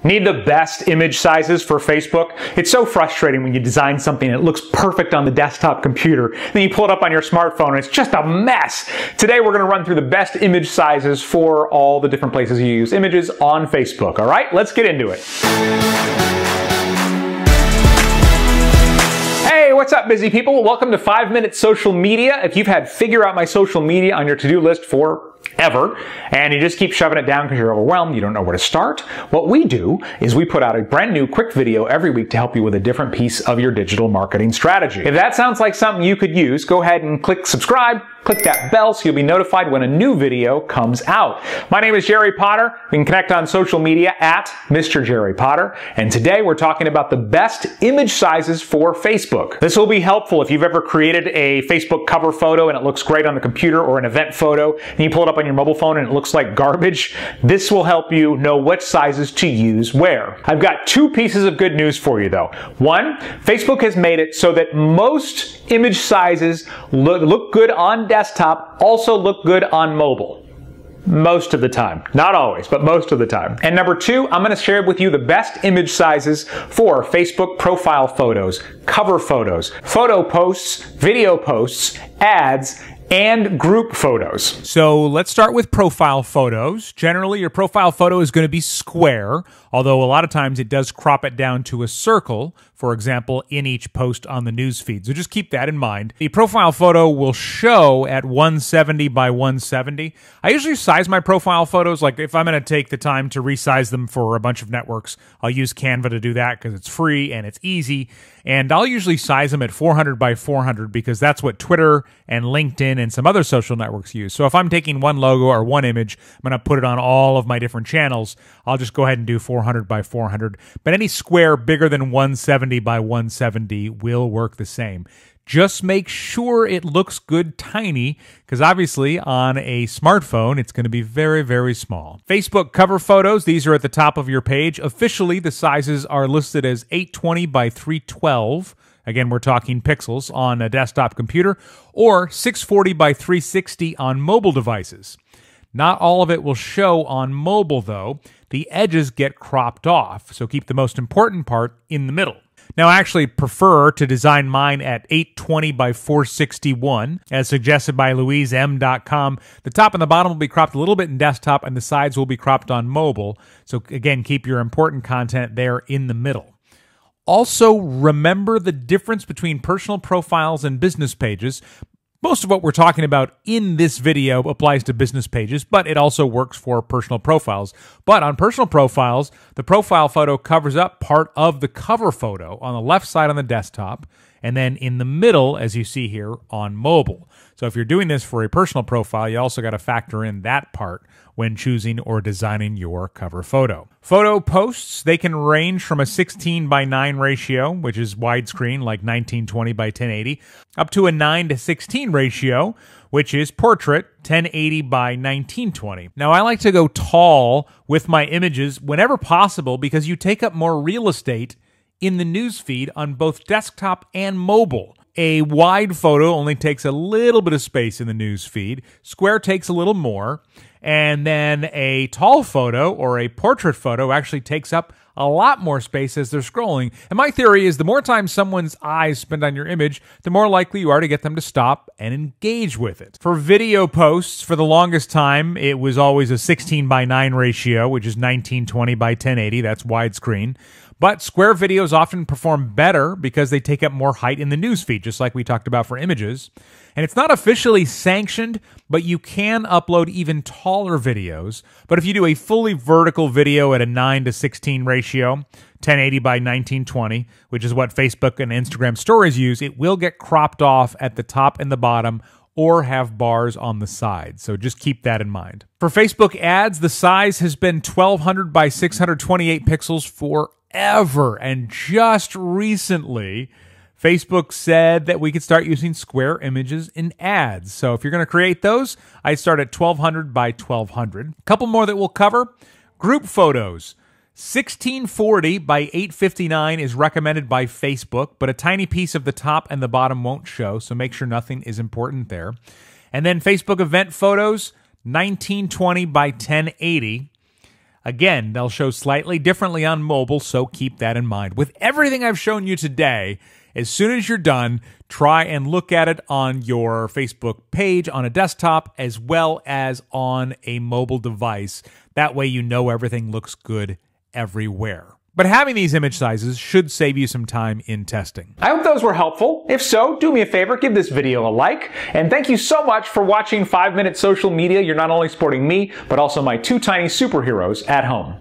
Need the best image sizes for Facebook? It's so frustrating when you design something and it looks perfect on the desktop computer, then you pull it up on your smartphone and it's just a mess. Today we're going to run through the best image sizes for all the different places you use images on Facebook. All right, let's get into it. Hey, what's up, busy people? Welcome to 5 Minute Social Media. If you've had figure out my social media on your to-do list forever, and you just keep shoving it down because you're overwhelmed, you don't know where to start, what we do is we put out a brand new quick video every week to help you with a different piece of your digital marketing strategy. If that sounds like something you could use, go ahead and click subscribe, click that bell so you'll be notified when a new video comes out. My name is Jerry Potter. We can connect on social media at Mr. Jerry Potter, and today we're talking about the best image sizes for Facebook. This will be helpful if you've ever created a Facebook cover photo and it looks great on the computer, or an event photo, and you pull it up on your mobile phone and it looks like garbage. This will help you know what sizes to use where. I've got two pieces of good news for you though. One, Facebook has made it so that most image sizes look good on desktop, also look good on mobile. Most of the time. Not always, but most of the time. And number two, I'm going to share with you the best image sizes for Facebook profile photos, cover photos, photo posts, video posts, ads, and group photos. So let's start with profile photos. Generally, your profile photo is going to be square, although a lot of times it does crop it down to a circle, for example, in each post on the news feed. So just keep that in mind. The profile photo will show at 170 by 170. I usually size my profile photos, like if I'm going to take the time to resize them for a bunch of networks, I'll use Canva to do that because it's free and it's easy. And I'll usually size them at 400 by 400 because that's what Twitter and LinkedIn and some other social networks use. So if I'm taking one logo or one image, I'm going to put it on all of my different channels, I'll just go ahead and do 400 by 400. But any square bigger than 170 by 170 will work the same. Just make sure it looks good tiny, because obviously on a smartphone, it's going to be very, very small. Facebook cover photos, these are at the top of your page. Officially, the sizes are listed as 820 by 312. Again, we're talking pixels on a desktop computer, or 640 by 360 on mobile devices. Not all of it will show on mobile, though. The edges get cropped off, so keep the most important part in the middle. Now, I actually prefer to design mine at 820 by 461, as suggested by LouiseM.com. The top and the bottom will be cropped a little bit in desktop, and the sides will be cropped on mobile. So again, keep your important content there in the middle. Also, remember the difference between personal profiles and business pages. Most of what we're talking about in this video applies to business pages, but it also works for personal profiles. But on personal profiles, the profile photo covers up part of the cover photo on the left side on the desktop, and then in the middle, as you see here, on mobile. So if you're doing this for a personal profile, you also got to factor in that part when choosing or designing your cover photo. Photo posts, they can range from a 16 by 9 ratio, which is widescreen like 1920 by 1080, up to a 9 to 16 ratio, which is portrait 1080 by 1920. Now, I like to go tall with my images whenever possible because you take up more real estate in the news feed on both desktop and mobile. A wide photo only takes a little bit of space in the news feed. Square takes a little more. And then a tall photo or a portrait photo actually takes up a lot more space as they're scrolling. And my theory is the more time someone's eyes spend on your image, the more likely you are to get them to stop and engage with it. For video posts, for the longest time, it was always a 16 by 9 ratio, which is 1920 by 1080. That's widescreen. But square videos often perform better because they take up more height in the newsfeed, just like we talked about for images. And it's not officially sanctioned, but you can upload even taller videos. But if you do a fully vertical video at a 9 to 16 ratio, 1080 by 1920, which is what Facebook and Instagram stories use, it will get cropped off at the top and the bottom or have bars on the side. So just keep that in mind. For Facebook ads, the size has been 1200 by 628 pixels forever. And just recently, Facebook said that we could start using square images in ads. So if you're going to create those, I'd start at 1200 by 1200. A couple more that we'll cover. Group photos. 1640 by 859 is recommended by Facebook, but a tiny piece of the top and the bottom won't show, so make sure nothing is important there. And then Facebook event photos, 1920 by 1080. Again, they'll show slightly differently on mobile, so keep that in mind. With everything I've shown you today, as soon as you're done, try and look at it on your Facebook page on a desktop as well as on a mobile device. That way you know everything looks good everywhere. But having these image sizes should save you some time in testing. I hope those were helpful. If so, do me a favor, give this video a like. And thank you so much for watching 5 Minute Social Media. You're not only supporting me, but also my two tiny superheroes at home.